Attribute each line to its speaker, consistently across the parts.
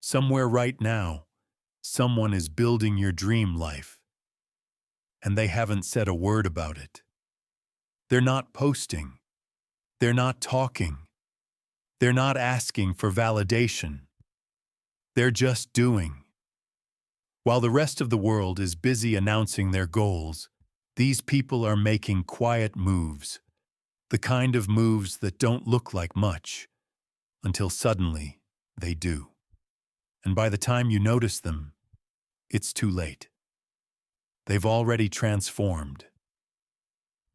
Speaker 1: Somewhere right now, someone is building your dream life, and they haven't said a word about it. They're not posting. They're not talking. They're not asking for validation. They're just doing. While the rest of the world is busy announcing their goals, these people are making quiet moves, the kind of moves that don't look like much, until suddenly they do. And by the time you notice them, it's too late. They've already transformed.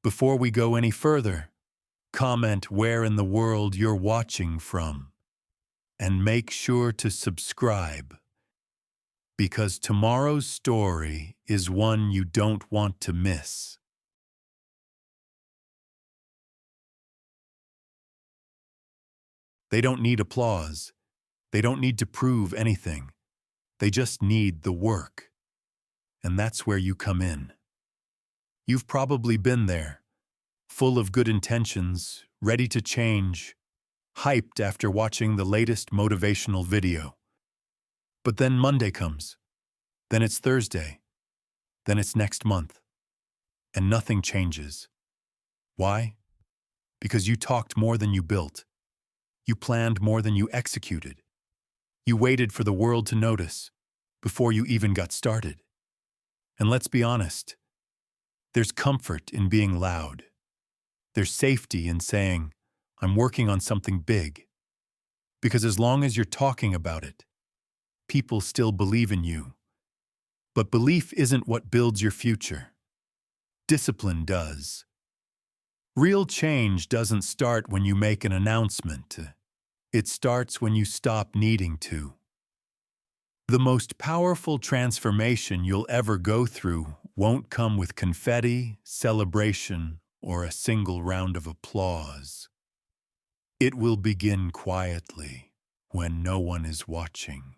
Speaker 1: Before we go any further, comment where in the world you're watching from, and make sure to subscribe, because tomorrow's story is one you don't want to miss. They don't need applause. They don't need to prove anything. They just need the work. And that's where you come in. You've probably been there, full of good intentions, ready to change, hyped after watching the latest motivational video. But then Monday comes, then it's Thursday, then it's next month, and nothing changes. Why? Because you talked more than you built. You planned more than you executed. You waited for the world to notice before you even got started. And let's be honest, there's comfort in being loud. There's safety in saying, I'm working on something big. Because as long as you're talking about it, people still believe in you. But belief isn't what builds your future. Discipline does. Real change doesn't start when you make an announcement. It starts when you stop needing to. The most powerful transformation you'll ever go through won't come with confetti, celebration, or a single round of applause. It will begin quietly, when no one is watching,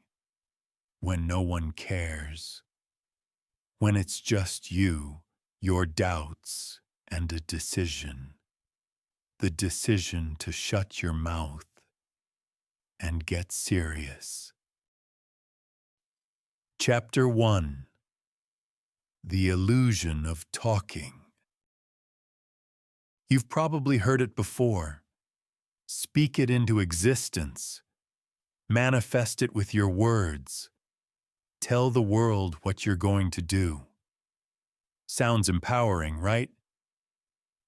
Speaker 1: when no one cares, when it's just you, your doubts, and a decision. The decision to shut your mouth and get serious. Chapter 1. The Illusion of Talking. You've probably heard it before. Speak it into existence. Manifest it with your words. Tell the world what you're going to do. Sounds empowering, right?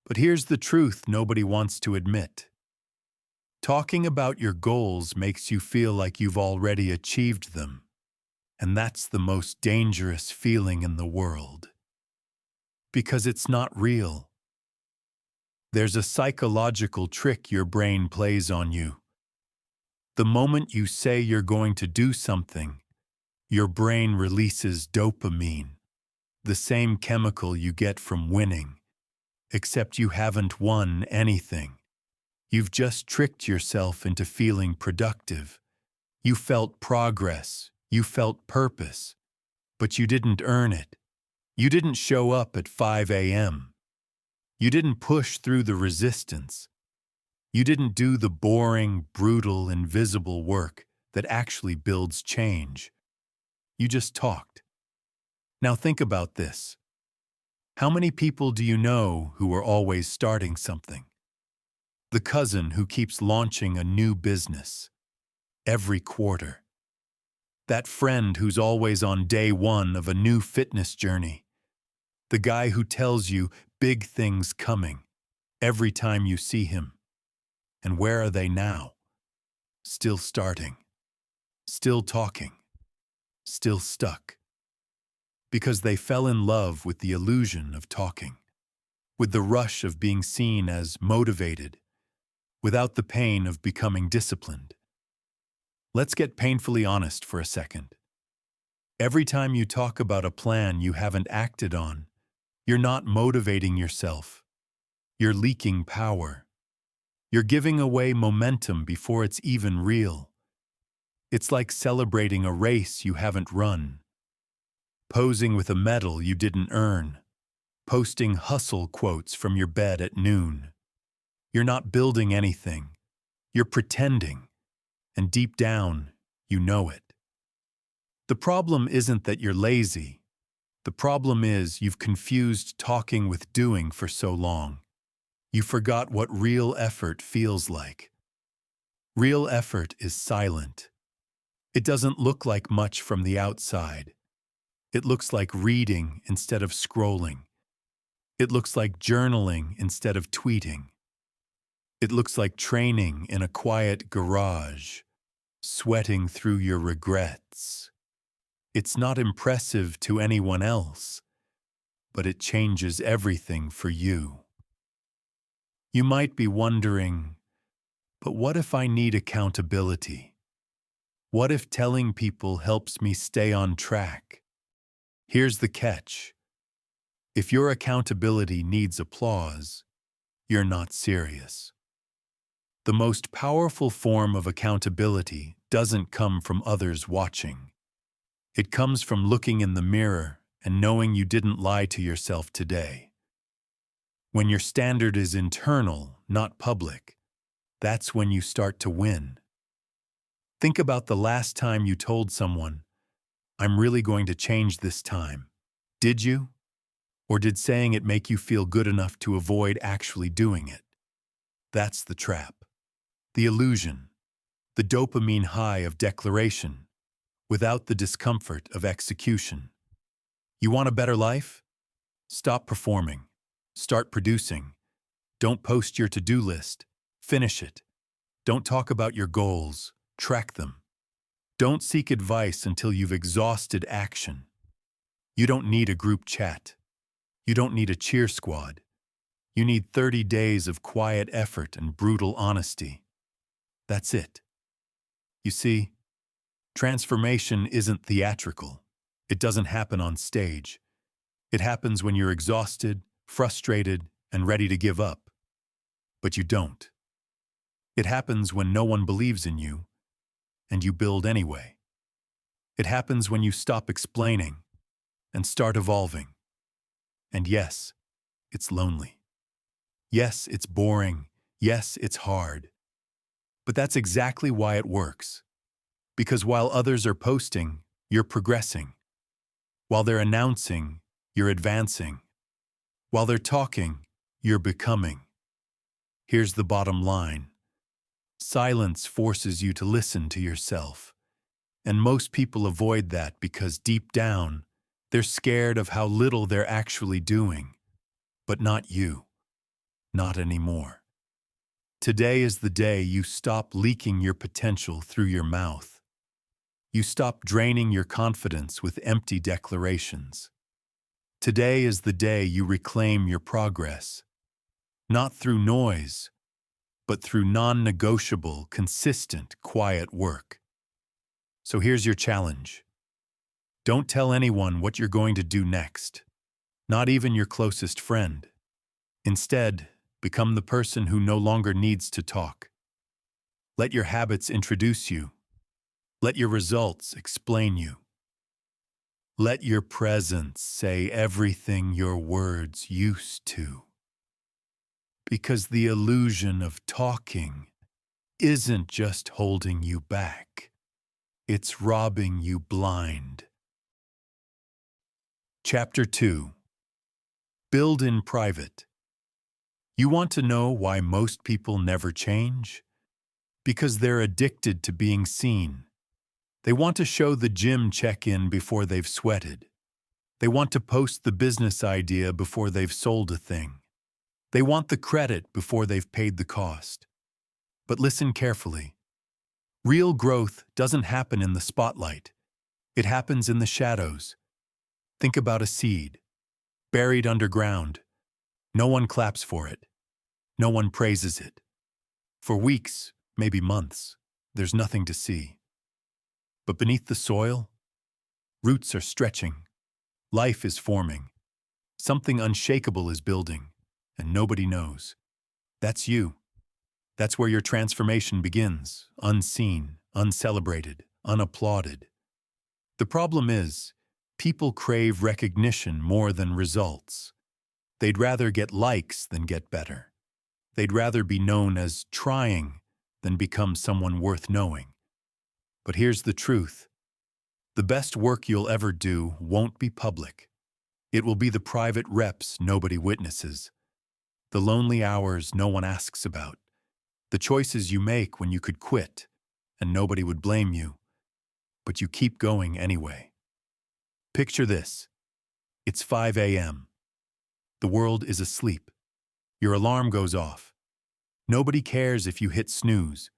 Speaker 1: But here's the truth nobody wants to admit. Talking about your goals makes you feel like you've already achieved them. And that's the most dangerous feeling in the world. Because it's not real. There's a psychological trick your brain plays on you. The moment you say you're going to do something, your brain releases dopamine, the same chemical you get from winning, except you haven't won anything. You've just tricked yourself into feeling productive. You felt progress. You felt purpose, but you didn't earn it. You didn't show up at 5 a.m. You didn't push through the resistance. You didn't do the boring, brutal, invisible work that actually builds change. You just talked. Now think about this. How many people do you know who are always starting something? The cousin who keeps launching a new business every quarter. That friend who's always on day one of a new fitness journey. The guy who tells you big things coming every time you see him. And where are they now? Still starting. Still talking. Still stuck. Because they fell in love with the illusion of talking. With the rush of being seen as motivated. Without the pain of becoming disciplined. Let's get painfully honest for a second. Every time you talk about a plan you haven't acted on, you're not motivating yourself. You're leaking power. You're giving away momentum before it's even real. It's like celebrating a race you haven't run. Posing with a medal you didn't earn. Posting hustle quotes from your bed at noon. You're not building anything. You're pretending. And deep down, you know it. The problem isn't that you're lazy. The problem is you've confused talking with doing for so long. You forgot what real effort feels like. Real effort is silent. It doesn't look like much from the outside. It looks like reading instead of scrolling. It looks like journaling instead of tweeting. It looks like training in a quiet garage, sweating through your regrets. It's not impressive to anyone else, but it changes everything for you. You might be wondering, but what if I need accountability? What if telling people helps me stay on track? Here's the catch. If your accountability needs applause, you're not serious. The most powerful form of accountability doesn't come from others watching. It comes from looking in the mirror and knowing you didn't lie to yourself today. When your standard is internal, not public, that's when you start to win. Think about the last time you told someone, "I'm really going to change this time." Did you? Or did saying it make you feel good enough to avoid actually doing it? That's the trap. The illusion. The dopamine high of declaration, without the discomfort of execution. You want a better life? Stop performing. Start producing. Don't post your to-do list. Finish it. Don't talk about your goals. Track them. Don't seek advice until you've exhausted action. You don't need a group chat. You don't need a cheer squad. You need 30 days of quiet effort and brutal honesty. That's it. You see, transformation isn't theatrical. It doesn't happen on stage. It happens when you're exhausted, frustrated, and ready to give up. But you don't. It happens when no one believes in you, and you build anyway. It happens when you stop explaining and start evolving. And yes, it's lonely. Yes, it's boring. Yes, it's hard. But that's exactly why it works. Because while others are posting, you're progressing. While they're announcing, you're advancing. While they're talking, you're becoming. Here's the bottom line. Silence forces you to listen to yourself. And most people avoid that because deep down, they're scared of how little they're actually doing. But not you. Not anymore. Today is the day you stop leaking your potential through your mouth. You stop draining your confidence with empty declarations. Today is the day you reclaim your progress. Not through noise, but through non-negotiable, consistent, quiet work. So here's your challenge. Don't tell anyone what you're going to do next, not even your closest friend. Instead, become the person who no longer needs to talk. Let your habits introduce you. Let your results explain you. Let your presence say everything your words used to. Because the illusion of talking isn't just holding you back. It's robbing you blind. Chapter 2. Build in private. You want to know why most people never change? Because they're addicted to being seen. They want to show the gym check-in before they've sweated. They want to post the business idea before they've sold a thing. They want the credit before they've paid the cost. But listen carefully. Real growth doesn't happen in the spotlight. It happens in the shadows. Think about a seed, buried underground. No one claps for it. No one praises it. For weeks, maybe months, there's nothing to see. But beneath the soil, roots are stretching. Life is forming. Something unshakable is building, and nobody knows. That's you. That's where your transformation begins, unseen, uncelebrated, unapplauded. The problem is, people crave recognition more than results. They'd rather get likes than get better. They'd rather be known as trying than become someone worth knowing. But here's the truth. The best work you'll ever do won't be public. It will be the private reps nobody witnesses, the lonely hours no one asks about, the choices you make when you could quit and nobody would blame you, but you keep going anyway. Picture this. It's 5 a.m. The world is asleep. Your alarm goes off. Nobody cares if you hit snooze.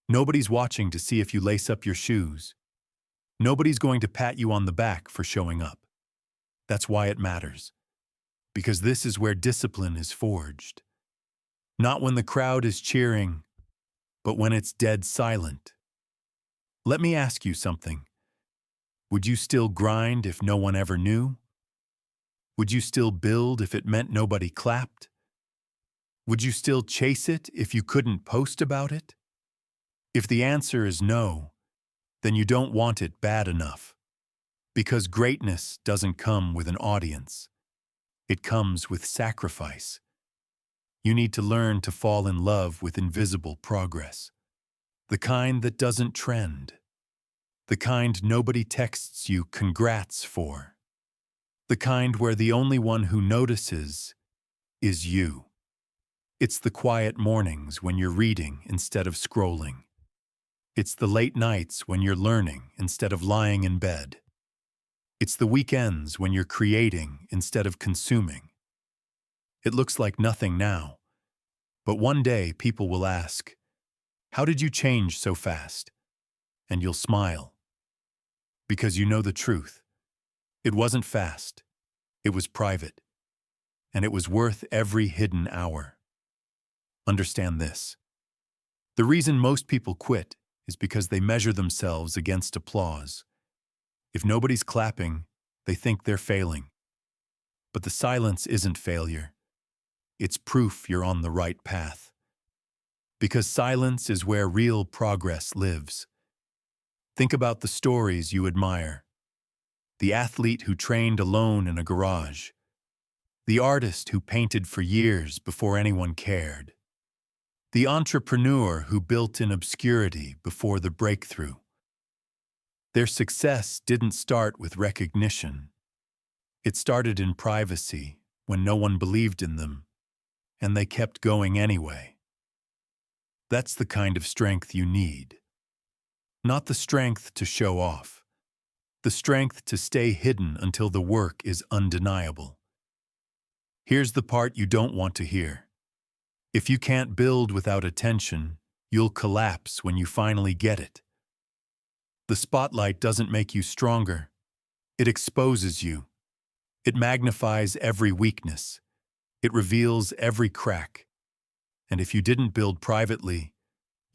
Speaker 1: Nobody's watching to see if you lace up your shoes. Nobody's going to pat you on the back for showing up. That's why it matters. Because this is where discipline is forged. Not when the crowd is cheering, but when it's dead silent. Let me ask you something. Would you still grind if no one ever knew? Would you still build if it meant nobody clapped? Would you still chase it if you couldn't post about it? If the answer is no, then you don't want it bad enough. Because greatness doesn't come with an audience. It comes with sacrifice. You need to learn to fall in love with invisible progress. The kind that doesn't trend. The kind nobody texts you congrats for. The kind where the only one who notices is you. It's the quiet mornings when you're reading instead of scrolling. It's the late nights when you're learning instead of lying in bed. It's the weekends when you're creating instead of consuming. It looks like nothing now, but one day people will ask, "How did you change so fast?" And you'll smile. Because you know the truth. It wasn't fast. It was private. And it was worth every hidden hour. Understand this. The reason most people quit is because they measure themselves against applause. If nobody's clapping, they think they're failing. But the silence isn't failure. It's proof you're on the right path. Because silence is where real progress lives. Think about the stories you admire. The athlete who trained alone in a garage. The artist who painted for years before anyone cared. The entrepreneur who built in obscurity before the breakthrough. Their success didn't start with recognition. It started in privacy when no one believed in them, and they kept going anyway. That's the kind of strength you need. Not the strength to show off. The strength to stay hidden until the work is undeniable. Here's the part you don't want to hear. If you can't build without attention, you'll collapse when you finally get it. The spotlight doesn't make you stronger. It exposes you. It magnifies every weakness. It reveals every crack. And if you didn't build privately,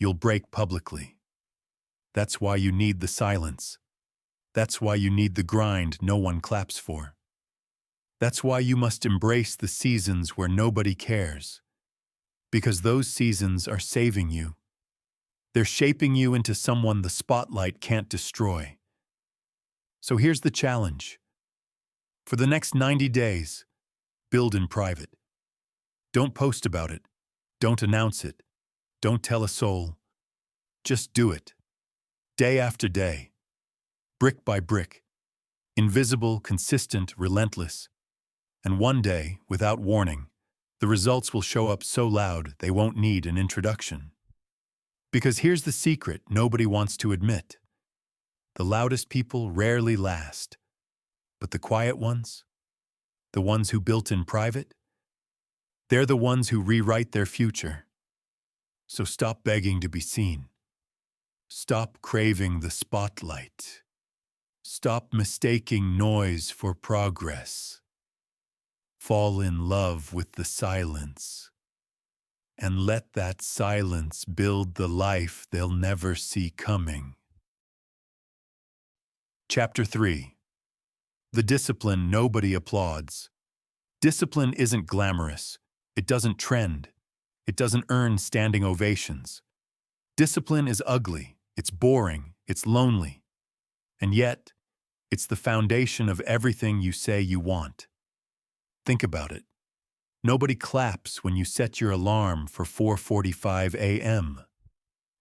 Speaker 1: you'll break publicly. That's why you need the silence. That's why you need the grind no one claps for. That's why you must embrace the seasons where nobody cares. Because those seasons are saving you. They're shaping you into someone the spotlight can't destroy. So here's the challenge. For the next 90 days, build in private. Don't post about it. Don't announce it. Don't tell a soul. Just do it. Day after day. Brick by brick. Invisible, consistent, relentless. And one day, without warning, the results will show up so loud they won't need an introduction. Because here's the secret nobody wants to admit. The loudest people rarely last. But the quiet ones, the ones who built in private, they're the ones who rewrite their future. So stop begging to be seen. Stop craving the spotlight. Stop mistaking noise for progress. Fall in love with the silence. And let that silence build the life they'll never see coming. Chapter 3. The discipline nobody applauds. Discipline isn't glamorous. It doesn't trend. It doesn't earn standing ovations. Discipline is ugly. It's boring. It's lonely. And yet, it's the foundation of everything you say you want. Think about it. Nobody claps when you set your alarm for 4:45 a.m.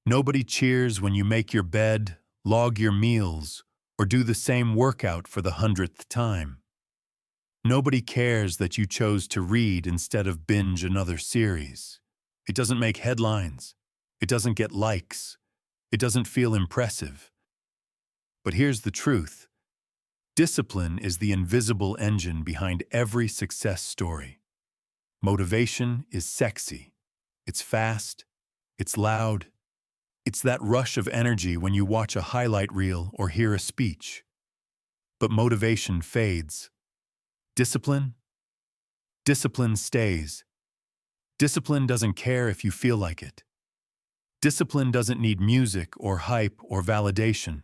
Speaker 1: Nobody cheers when you make your bed, log your meals, or do the same workout for the 100th time. Nobody cares that you chose to read instead of binge another series. It doesn't make headlines. It doesn't get likes. It doesn't feel impressive. But here's the truth. Discipline is the invisible engine behind every success story. Motivation is sexy. It's fast. It's loud. It's that rush of energy when you watch a highlight reel or hear a speech. But motivation fades. Discipline? Discipline stays. Discipline doesn't care if you feel like it. Discipline doesn't need music or hype or validation.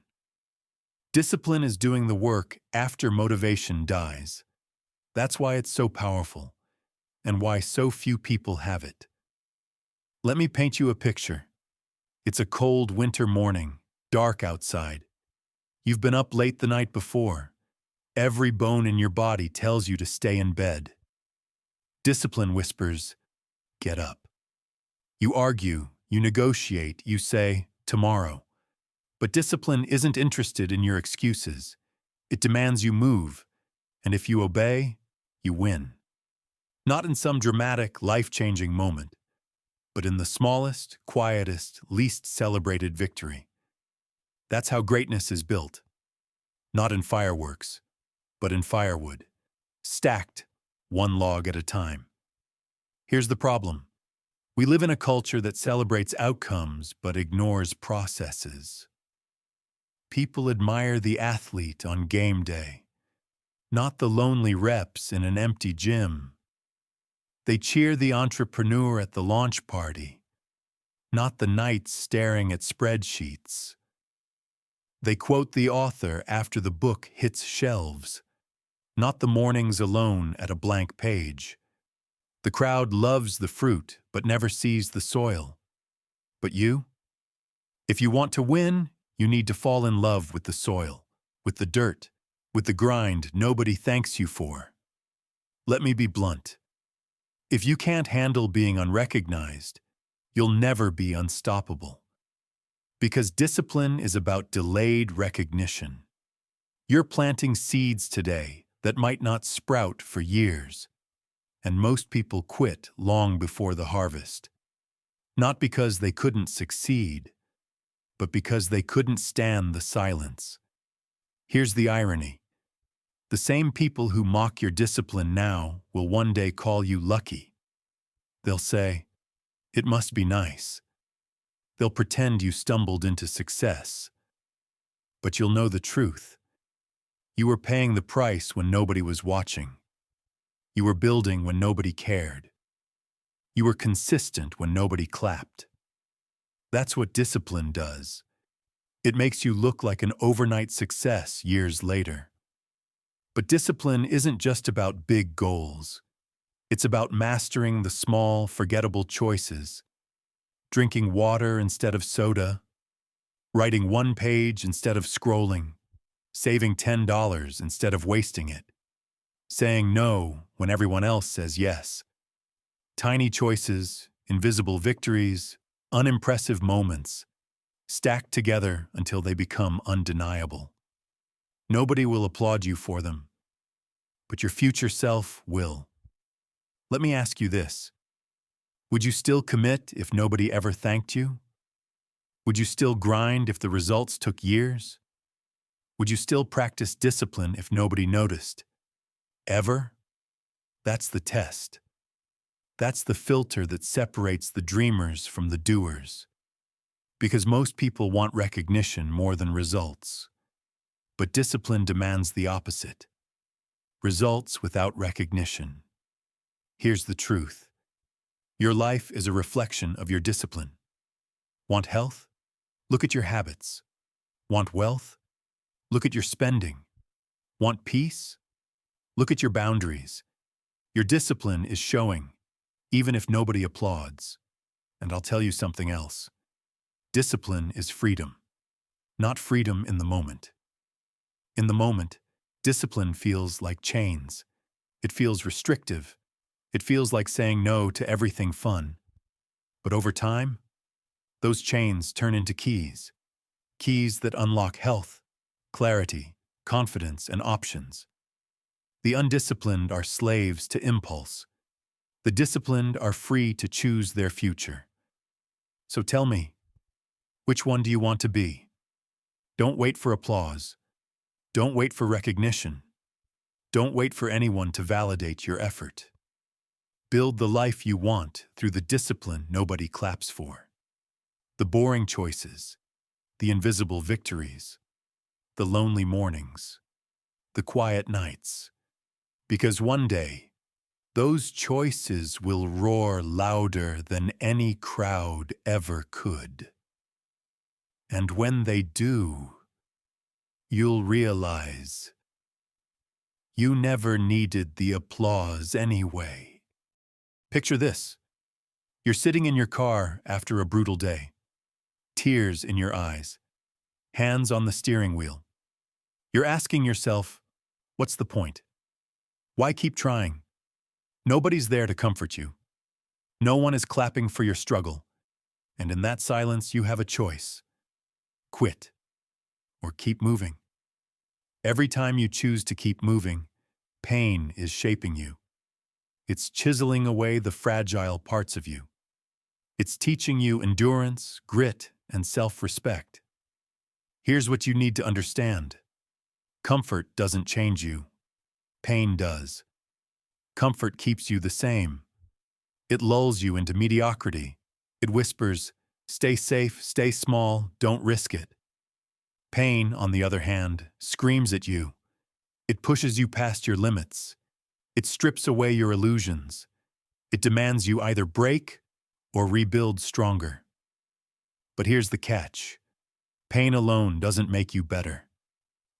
Speaker 1: Discipline is doing the work after motivation dies. That's why it's so powerful, and why so few people have it. Let me paint you a picture. It's a cold winter morning, dark outside. You've been up late the night before. Every bone in your body tells you to stay in bed. Discipline whispers, "Get up." You argue, you negotiate, you say, "Tomorrow." But discipline isn't interested in your excuses. It demands you move, and if you obey, you win. Not in some dramatic, life-changing moment, but in the smallest, quietest, least celebrated victory. That's how greatness is built. Not in fireworks, but in firewood, stacked, one log at a time. Here's the problem. We live in a culture that celebrates outcomes but ignores processes. People admire the athlete on game day, not the lonely reps in an empty gym. They cheer the entrepreneur at the launch party, not the nights staring at spreadsheets. They quote the author after the book hits shelves, not the mornings alone at a blank page. The crowd loves the fruit but never sees the soil. But you? If you want to win, you need to fall in love with the soil, with the dirt, with the grind nobody thanks you for. Let me be blunt. If you can't handle being unrecognized, you'll never be unstoppable. Because discipline is about delayed recognition. You're planting seeds today that might not sprout for years, and most people quit long before the harvest. Not because they couldn't succeed, but because they couldn't stand the silence. Here's the irony. The same people who mock your discipline now will one day call you lucky. They'll say, "It must be nice." They'll pretend you stumbled into success. But you'll know the truth. You were paying the price when nobody was watching. You were building when nobody cared. You were consistent when nobody clapped. That's what discipline does. It makes you look like an overnight success years later. But discipline isn't just about big goals. It's about mastering the small, forgettable choices. Drinking water instead of soda. Writing one page instead of scrolling. Saving $10 instead of wasting it. Saying no when everyone else says yes. Tiny choices, invisible victories, unimpressive moments, stacked together until they become undeniable. Nobody will applaud you for them, but your future self will. Let me ask you this. Would you still commit if nobody ever thanked you? Would you still grind if the results took years? Would you still practice discipline if nobody noticed? Ever? That's the test. That's the filter that separates the dreamers from the doers. Because most people want recognition more than results. But discipline demands the opposite. Results without recognition. Here's the truth. Your life is a reflection of your discipline. Want health? Look at your habits. Want wealth? Look at your spending. Want peace? Look at your boundaries. Your discipline is showing, even if nobody applauds. And I'll tell you something else. Discipline is freedom, not freedom in the moment. In the moment, discipline feels like chains. It feels restrictive. It feels like saying no to everything fun. But over time, those chains turn into keys. Keys that unlock health, clarity, confidence, and options. The undisciplined are slaves to impulse. The disciplined are free to choose their future. So tell me, which one do you want to be? Don't wait for applause. Don't wait for recognition. Don't wait for anyone to validate your effort. Build the life you want through the discipline nobody claps for. The boring choices, the invisible victories, the lonely mornings, the quiet nights. Because one day, those choices will roar louder than any crowd ever could. And when they do, you'll realize you never needed the applause anyway. Picture this. You're sitting in your car after a brutal day, tears in your eyes, hands on the steering wheel. You're asking yourself, what's the point? Why keep trying? Nobody's there to comfort you. No one is clapping for your struggle. And in that silence, you have a choice. Quit or keep moving. Every time you choose to keep moving, pain is shaping you. It's chiseling away the fragile parts of you. It's teaching you endurance, grit, and self-respect. Here's what you need to understand. Comfort doesn't change you. Pain does. Comfort keeps you the same. It lulls you into mediocrity. It whispers, stay safe, stay small, don't risk it. Pain, on the other hand, screams at you. It pushes you past your limits. It strips away your illusions. It demands you either break or rebuild stronger. But here's the catch. Pain alone doesn't make you better.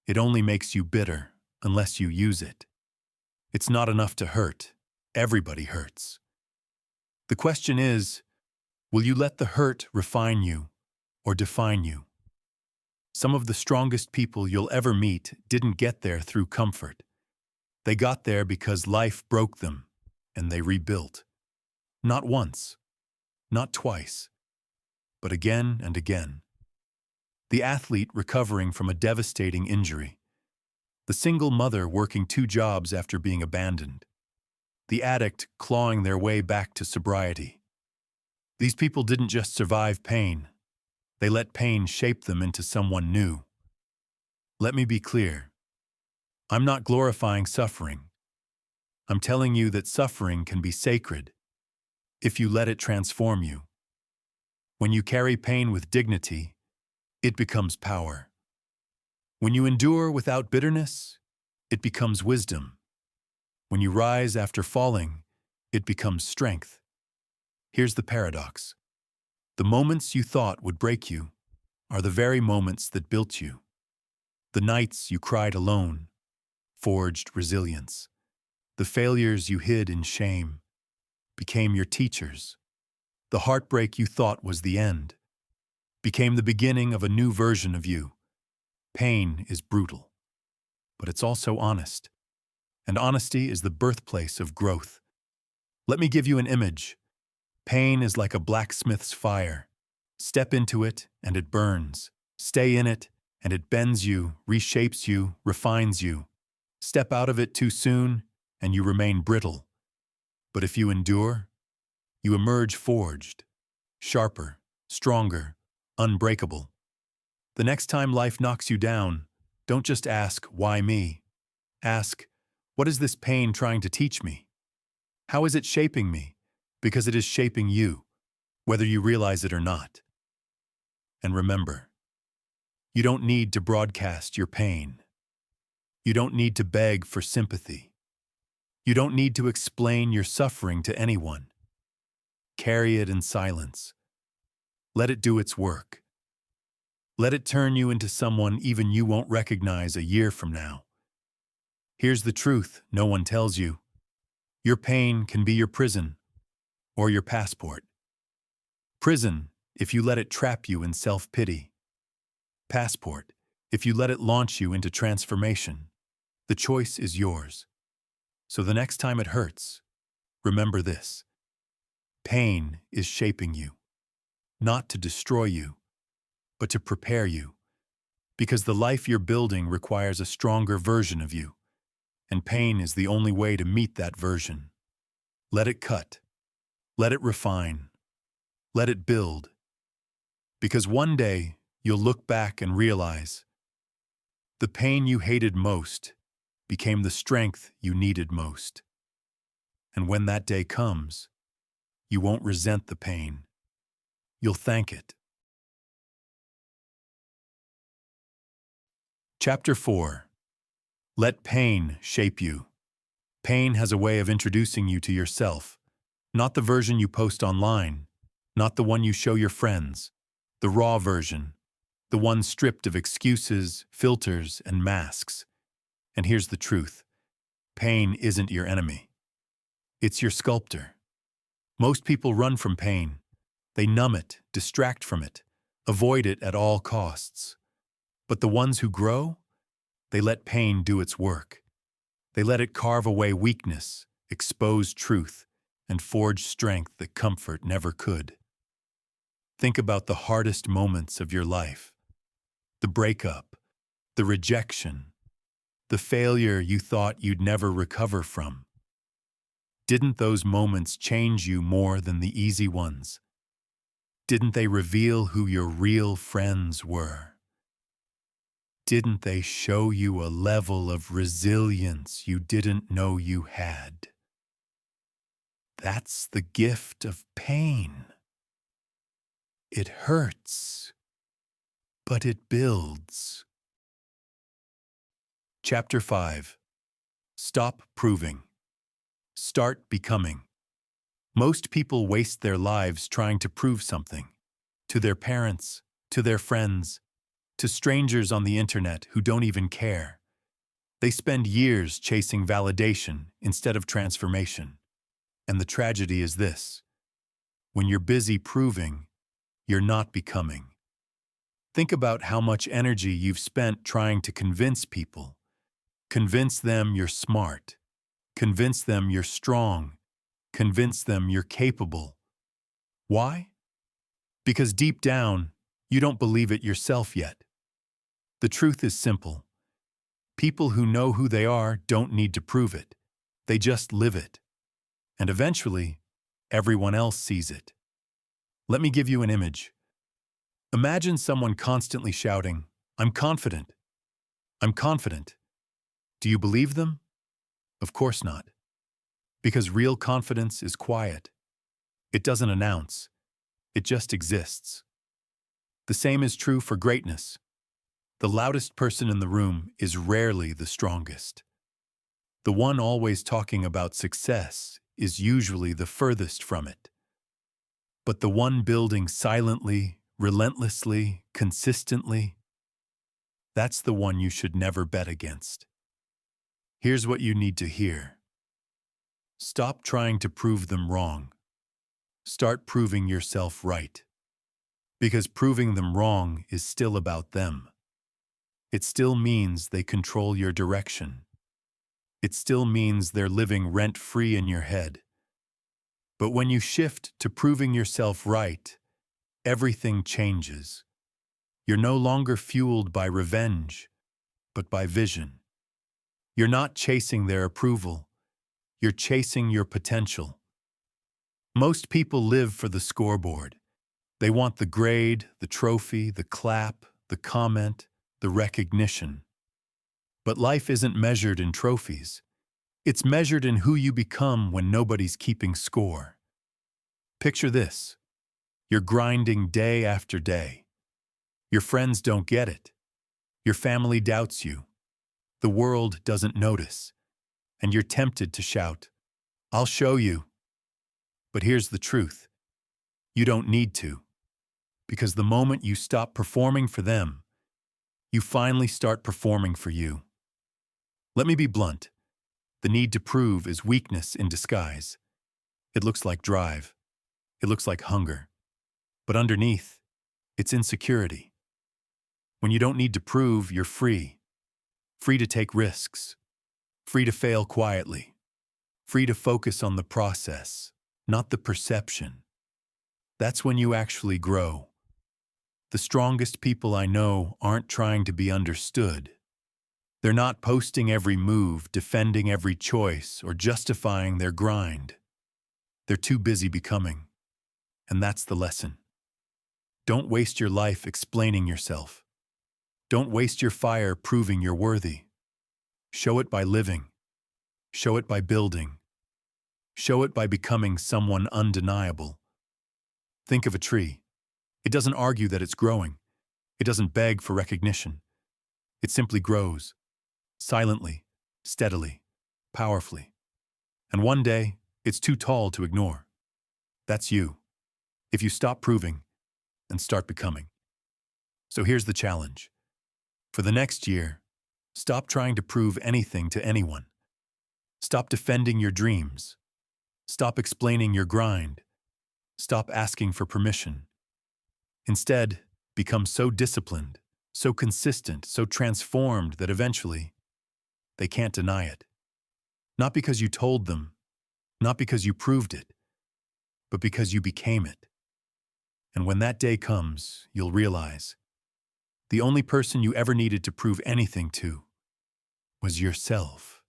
Speaker 1: It only makes you bitter unless you use it. It's not enough to hurt. Everybody hurts. The question is, will you let the hurt refine you or define you? Some of the strongest people you'll ever meet didn't get there through comfort. They got there because life broke them, and they rebuilt. Not once, not twice, but again and again. The athlete recovering from a devastating injury. The single mother working 2 jobs after being abandoned. The addict clawing their way back to sobriety. These people didn't just survive pain. They let pain shape them into someone new. Let me be clear. I'm not glorifying suffering. I'm telling you that suffering can be sacred if you let it transform you. When you carry pain with dignity, it becomes power. When you endure without bitterness, it becomes wisdom. When you rise after falling, it becomes strength. Here's the paradox. The moments you thought would break you are the very moments that built you. The nights you cried alone forged resilience. The failures you hid in shame became your teachers. The heartbreak you thought was the end became the beginning of a new version of you. Pain is brutal, but it's also honest. And honesty is the birthplace of growth. Let me give you an image. Pain is like a blacksmith's fire. Step into it, and it burns. Stay in it, and it bends you, reshapes you, refines you. Step out of it too soon, and you remain brittle. But if you endure, you emerge forged, sharper, stronger, unbreakable. The next time life knocks you down, don't just ask, why me? Ask, what is this pain trying to teach me? How is it shaping me? Because it is shaping you, whether you realize it or not. And remember, you don't need to broadcast your pain. You don't need to beg for sympathy. You don't need to explain your suffering to anyone. Carry it in silence. Let it do its work. Let it turn you into someone even you won't recognize a year from now. Here's the truth no one tells you. Your pain can be your prison or your passport. Prison, if you let it trap you in self-pity. Passport, if you let it launch you into transformation. The choice is yours. So the next time it hurts, remember this. Pain is shaping you, not to destroy you, but to prepare you. Because the life you're building requires a stronger version of you, and pain is the only way to meet that version. Let it cut. Let it refine. Let it build. Because one day, you'll look back and realize the pain you hated most became the strength you needed most. And when that day comes, you won't resent the pain. You'll thank it. Chapter 4. Let pain shape you. Pain has a way of introducing you to yourself, not the version you post online, not the one you show your friends, the raw version, the one stripped of excuses, filters, and masks. And here's the truth. Pain isn't your enemy. It's your sculptor. Most people run from pain. They numb it, distract from it, avoid it at all costs. But the ones who grow, they let pain do its work. They let it carve away weakness, expose truth, and forge strength that comfort never could. Think about the hardest moments of your life. The breakup, the rejection, the failure you thought you'd never recover from. Didn't those moments change you more than the easy ones? Didn't they reveal who your real friends were? Didn't they show you a level of resilience you didn't know you had? That's the gift of pain. It hurts, but it builds. Chapter 5. Stop proving. Start becoming. Most people waste their lives trying to prove something. To their parents, to their friends, to strangers on the internet who don't even care. They spend years chasing validation instead of transformation. And the tragedy is this. When you're busy proving, you're not becoming. Think about how much energy you've spent trying to convince people. Convince them you're smart. Convince them you're strong. Convince them you're capable. Why? Because deep down, you don't believe it yourself yet. The truth is simple. People who know who they are don't need to prove it. They just live it. And eventually, everyone else sees it. Let me give you an image. Imagine someone constantly shouting, "I'm confident. I'm confident." Do you believe them? Of course not. Because real confidence is quiet. It doesn't announce. It just exists. The same is true for greatness. The loudest person in the room is rarely the strongest. The one always talking about success is usually the furthest from it. But the one building silently, relentlessly, consistently, that's the one you should never bet against. Here's what you need to hear. Stop trying to prove them wrong. Start proving yourself right. Because proving them wrong is still about them. It still means they control your direction. It still means they're living rent-free in your head. But when you shift to proving yourself right, everything changes. You're no longer fueled by revenge, but by vision. You're not chasing their approval. You're chasing your potential. Most people live for the scoreboard. They want the grade, the trophy, the clap, the comment, the recognition. But life isn't measured in trophies. It's measured in who you become when nobody's keeping score. Picture this. You're grinding day after day. Your friends don't get it. Your family doubts you. The world doesn't notice. And you're tempted to shout, "I'll show you." But here's the truth. You don't need to. Because the moment you stop performing for them, you finally start performing for you. Let me be blunt. The need to prove is weakness in disguise. It looks like drive. It looks like hunger. But underneath, it's insecurity. When you don't need to prove, you're free. Free to take risks. Free to fail quietly. Free to focus on the process, not the perception. That's when you actually grow. The strongest people I know aren't trying to be understood. They're not posting every move, defending every choice, or justifying their grind. They're too busy becoming. And that's the lesson. Don't waste your life explaining yourself. Don't waste your fire proving you're worthy. Show it by living. Show it by building. Show it by becoming someone undeniable. Think of a tree. It doesn't argue that it's growing. It doesn't beg for recognition. It simply grows. Silently, steadily, powerfully. And one day, it's too tall to ignore. That's you. If you stop proving and start becoming. So here's the challenge. For the next year, stop trying to prove anything to anyone. Stop defending your dreams. Stop explaining your grind. Stop asking for permission. Instead, become so disciplined, so consistent, so transformed that eventually, they can't deny it. Not because you told them, not because you proved it, but because you became it. And when that day comes, you'll realize the only person you ever needed to prove anything to was yourself.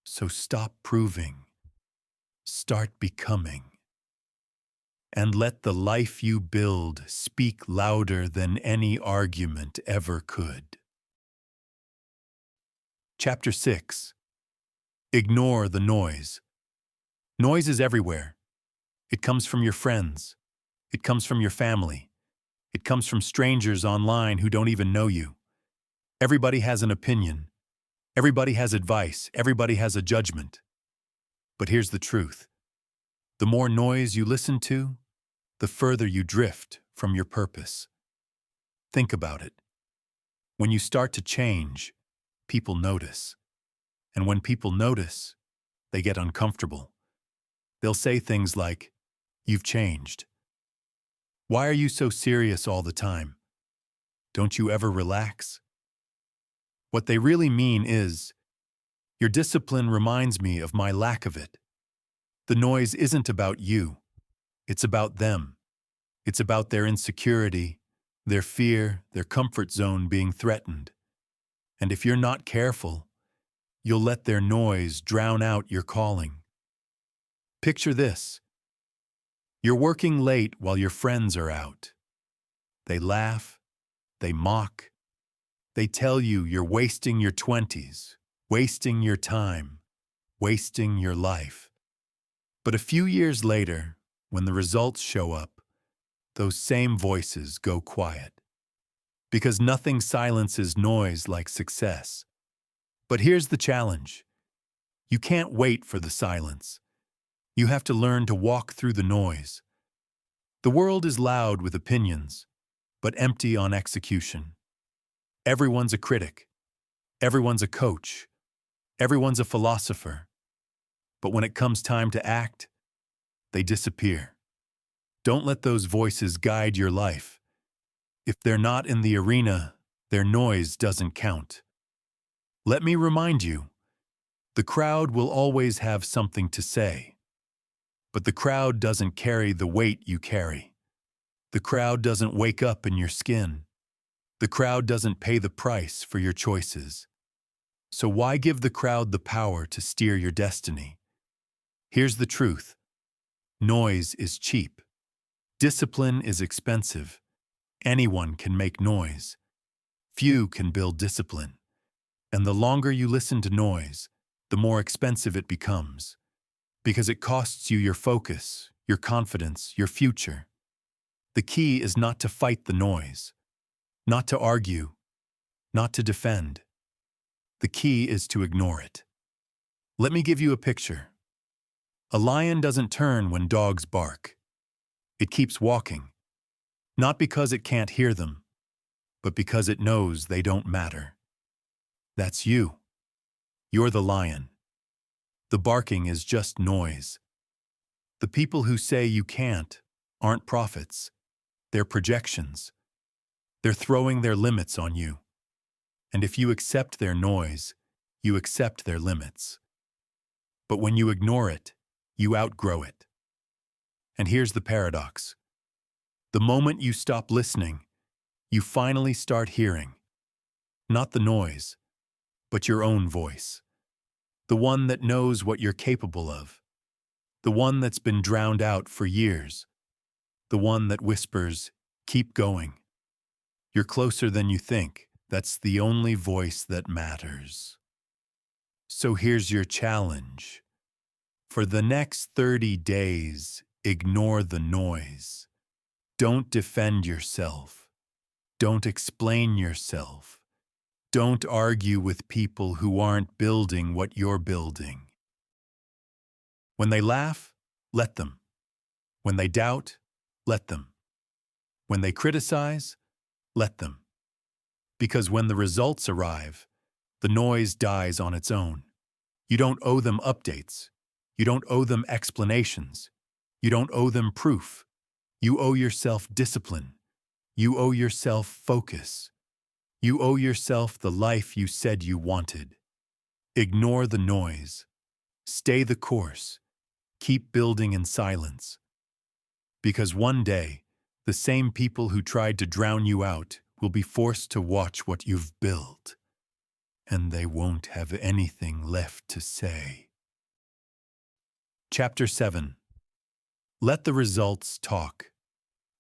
Speaker 1: So stop proving, start becoming, and let the life you build speak louder than any argument ever could. Chapter 6. Ignore the noise. Noise is everywhere. It comes from your friends. It comes from your family. It comes from strangers online who don't even know you. Everybody has an opinion. Everybody has advice. Everybody has a judgment. But here's the truth. The more noise you listen to, the further you drift from your purpose. Think about it. When you start to change, people notice. And when people notice, they get uncomfortable. They'll say things like, "You've changed. Why are you so serious all the time? Don't you ever relax?" What they really mean is, "Your discipline reminds me of my lack of it." The noise isn't about you. It's about them. It's about their insecurity, their fear, their comfort zone being threatened. And if you're not careful, you'll let their noise drown out your calling. Picture this. You're working late while your friends are out. They laugh, they mock, they tell you you're wasting your 20s, wasting your time, wasting your life. But a few years later, when the results show up, those same voices go quiet. Because nothing silences noise like success. But here's the challenge. You can't wait for the silence. You have to learn to walk through the noise. The world is loud with opinions, but empty on execution. Everyone's a critic. Everyone's a coach. Everyone's a philosopher. But when it comes time to act, they disappear. Don't let those voices guide your life. If they're not in the arena, their noise doesn't count. Let me remind you, the crowd will always have something to say. But the crowd doesn't carry the weight you carry. The crowd doesn't wake up in your skin. The crowd doesn't pay the price for your choices. So why give the crowd the power to steer your destiny? Here's the truth. Noise is cheap. Discipline is expensive. Anyone can make noise. Few can build discipline. And the longer you listen to noise, the more expensive it becomes. Because it costs you your focus, your confidence, your future. The key is not to fight the noise, not to argue, not to defend. The key is to ignore it. Let me give you a picture. A lion doesn't turn when dogs bark. It keeps walking, not because it can't hear them, but because it knows they don't matter. That's you. You're the lion. The barking is just noise. The people who say you can't aren't prophets. They're projections. They're throwing their limits on you. And if you accept their noise, you accept their limits. But when you ignore it, you outgrow it. And here's the paradox. The moment you stop listening, you finally start hearing. Not the noise, but your own voice. The one that knows what you're capable of. The one that's been drowned out for years. The one that whispers, "Keep going. You're closer than you think." That's the only voice that matters. So here's your challenge. For the next 30 days, ignore the noise. Don't defend yourself. Don't explain yourself. Don't argue with people who aren't building what you're building. When they laugh, let them. When they doubt, let them. When they criticize, let them. Because when the results arrive, the noise dies on its own. You don't owe them updates. You don't owe them explanations. You don't owe them proof. You owe yourself discipline. You owe yourself focus. You owe yourself the life you said you wanted. Ignore the noise. Stay the course. Keep building in silence. Because one day, the same people who tried to drown you out will be forced to watch what you've built, and they won't have anything left to say. Chapter 7. Let the results talk.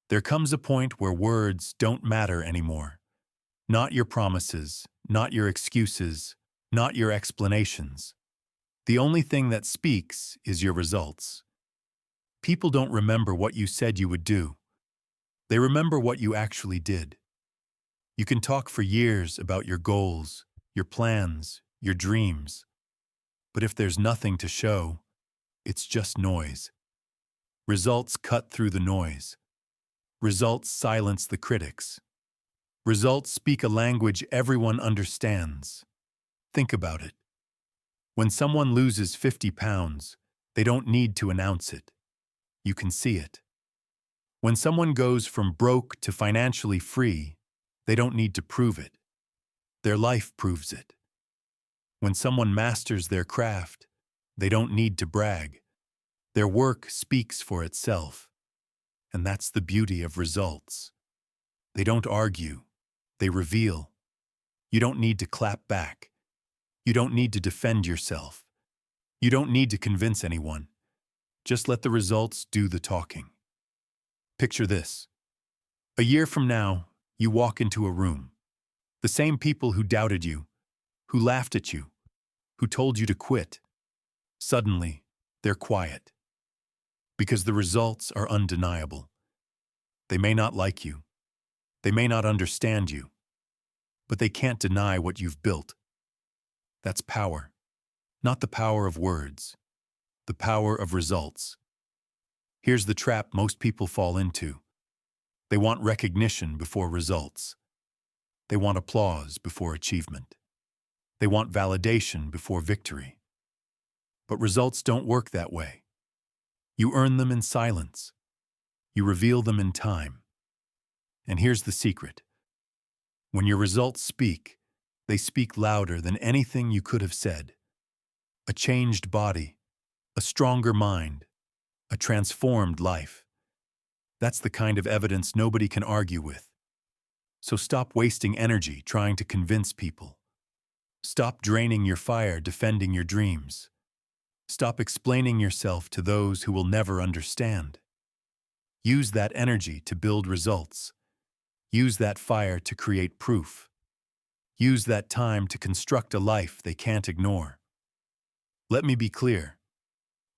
Speaker 1: There comes a point where words don't matter anymore. Not your promises, not your excuses, not your explanations. The only thing that speaks is your results. People don't remember what you said you would do. They remember what you actually did. You can talk for years about your goals, your plans, your dreams. But if there's nothing to show, it's just noise. Results cut through the noise. Results silence the critics. Results speak a language everyone understands. Think about it. When someone loses 50 pounds, they don't need to announce it. You can see it. When someone goes from broke to financially free, they don't need to prove it. Their life proves it. When someone masters their craft, they don't need to brag. Their work speaks for itself. And that's the beauty of results. They don't argue. They reveal. You don't need to clap back. You don't need to defend yourself. You don't need to convince anyone. Just let the results do the talking. Picture this. A year from now, you walk into a room. The same people who doubted you, who laughed at you, who told you to quit. Suddenly, they're quiet. Because the results are undeniable. They may not like you. They may not understand you. But they can't deny what you've built. That's power. Not the power of words. The power of results. Here's the trap most people fall into. They want recognition before results. They want applause before achievement. They want validation before victory. But results don't work that way. You earn them in silence. You reveal them in time. And here's the secret. When your results speak, they speak louder than anything you could have said. A changed body, a stronger mind, a transformed life. That's the kind of evidence nobody can argue with. So stop wasting energy trying to convince people. Stop draining your fire defending your dreams. Stop explaining yourself to those who will never understand. Use that energy to build results. Use that fire to create proof. Use that time to construct a life they can't ignore. Let me be clear.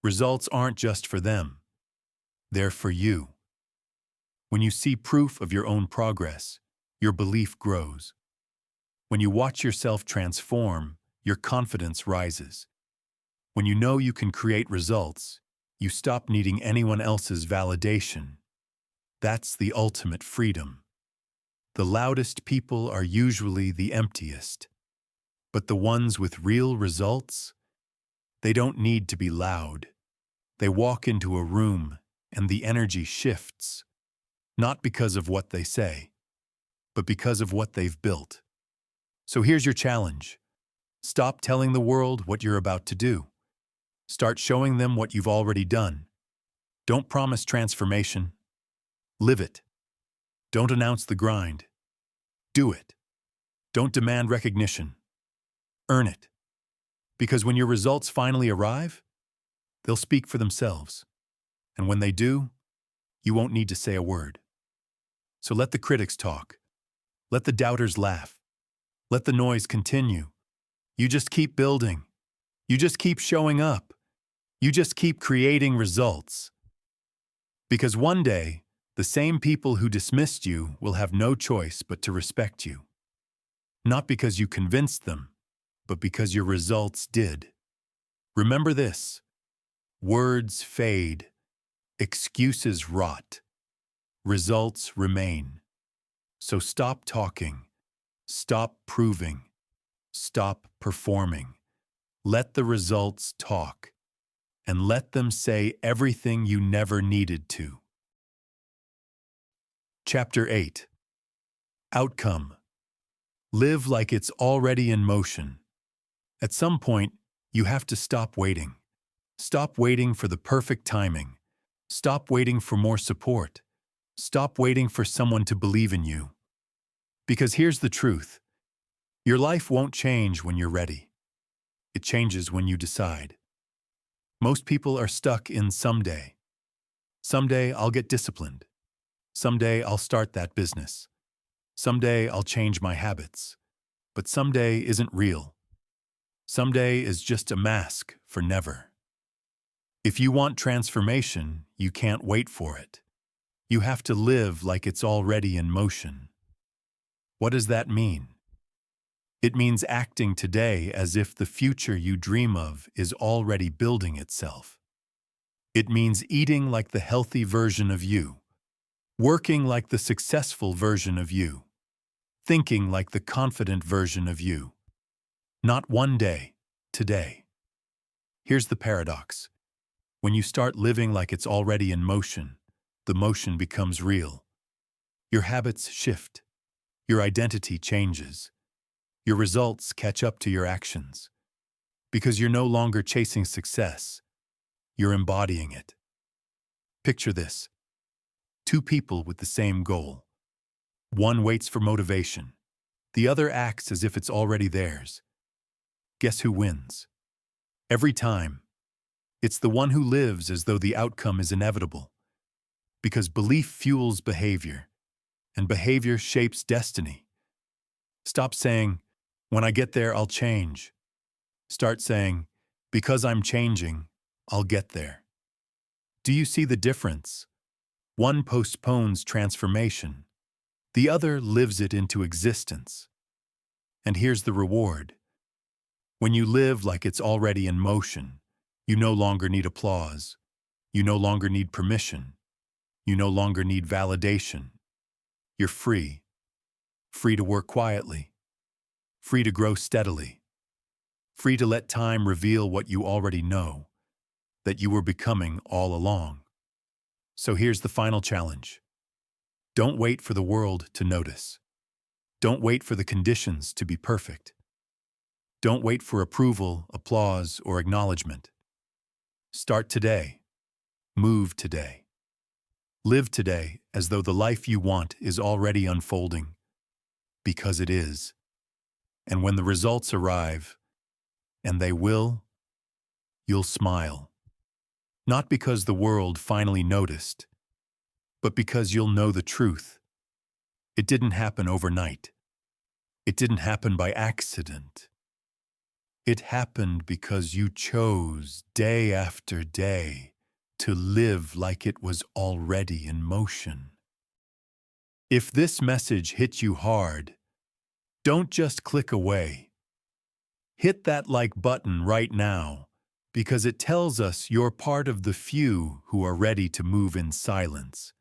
Speaker 1: Results aren't just for them. They're for you. When you see proof of your own progress, your belief grows. When you watch yourself transform, your confidence rises. When you know you can create results, you stop needing anyone else's validation. That's the ultimate freedom. The loudest people are usually the emptiest. But the ones with real results, they don't need to be loud. They walk into a room and the energy shifts, not because of what they say, but because of what they've built. So here's your challenge. Stop telling the world what you're about to do. Start showing them what you've already done. Don't promise transformation. Live it. Don't announce the grind. Do it. Don't demand recognition. Earn it. Because when your results finally arrive, they'll speak for themselves. And when they do, you won't need to say a word. So let the critics talk. Let the doubters laugh. Let the noise continue. You just keep building. You just keep showing up. You just keep creating results. Because one day, the same people who dismissed you will have no choice but to respect you. Not because you convinced them, but because your results did. Remember this: words fade, excuses rot, results remain. So stop talking, stop proving, stop performing. Let the results talk, and let them say everything you never needed to. Chapter 8. Outcome. Live like it's already in motion. At some point, you have to stop waiting. Stop waiting for the perfect timing. Stop waiting for more support. Stop waiting for someone to believe in you. Because here's the truth: your life won't change when you're ready. It changes when you decide. Most people are stuck in someday. Someday I'll get disciplined. Someday I'll start that business. Someday I'll change my habits. But someday isn't real. Someday is just a mask for never. If you want transformation, you can't wait for it. You have to live like it's already in motion. What does that mean? It means acting today as if the future you dream of is already building itself. It means eating like the healthy version of you, working like the successful version of you, thinking like the confident version of you. Not one day, today. Here's the paradox. When you start living like it's already in motion, the motion becomes real. Your habits shift. Your identity changes. Your results catch up to your actions. Because you're no longer chasing success, you're embodying it. Picture this: two people with the same goal. One waits for motivation. The other acts as if it's already theirs. Guess who wins? Every time, it's the one who lives as though the outcome is inevitable. Because belief fuels behavior, and behavior shapes destiny. Stop saying, "When I get there, I'll change." Start saying, "Because I'm changing, I'll get there." Do you see the difference? One postpones transformation. The other lives it into existence. And here's the reward. When you live like it's already in motion, you no longer need applause. You no longer need permission. You no longer need validation. You're free. Free to work quietly. Free to grow steadily. Free to let time reveal what you already know, that you were becoming all along. So here's the final challenge. Don't wait for the world to notice. Don't wait for the conditions to be perfect. Don't wait for approval, applause, or acknowledgement. Start today. Move today. Live today as though the life you want is already unfolding, because it is. And when the results arrive, and they will, you'll smile. Not because the world finally noticed, but because you'll know the truth. It didn't happen overnight. It didn't happen by accident. It happened because you chose day after day to live like it was already in motion. If this message hit you hard, don't just click away. Hit that like button right now, because it tells us you're part of the few who are ready to move in silence.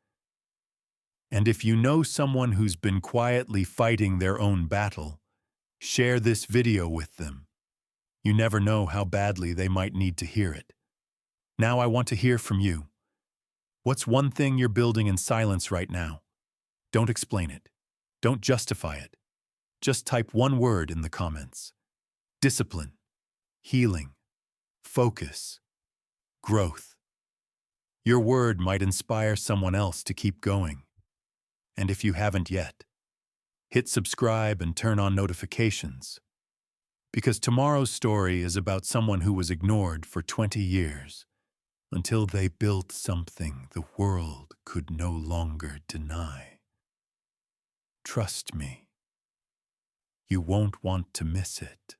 Speaker 1: And if you know someone who's been quietly fighting their own battle, share this video with them. You never know how badly they might need to hear it. Now I want to hear from you. What's one thing you're building in silence right now? Don't explain it. Don't justify it. Just type one word in the comments. Discipline, healing, focus, growth. Your word might inspire someone else to keep going. And if you haven't yet, hit subscribe and turn on notifications, because tomorrow's story is about someone who was ignored for 20 years until they built something the world could no longer deny. Trust me, you won't want to miss it.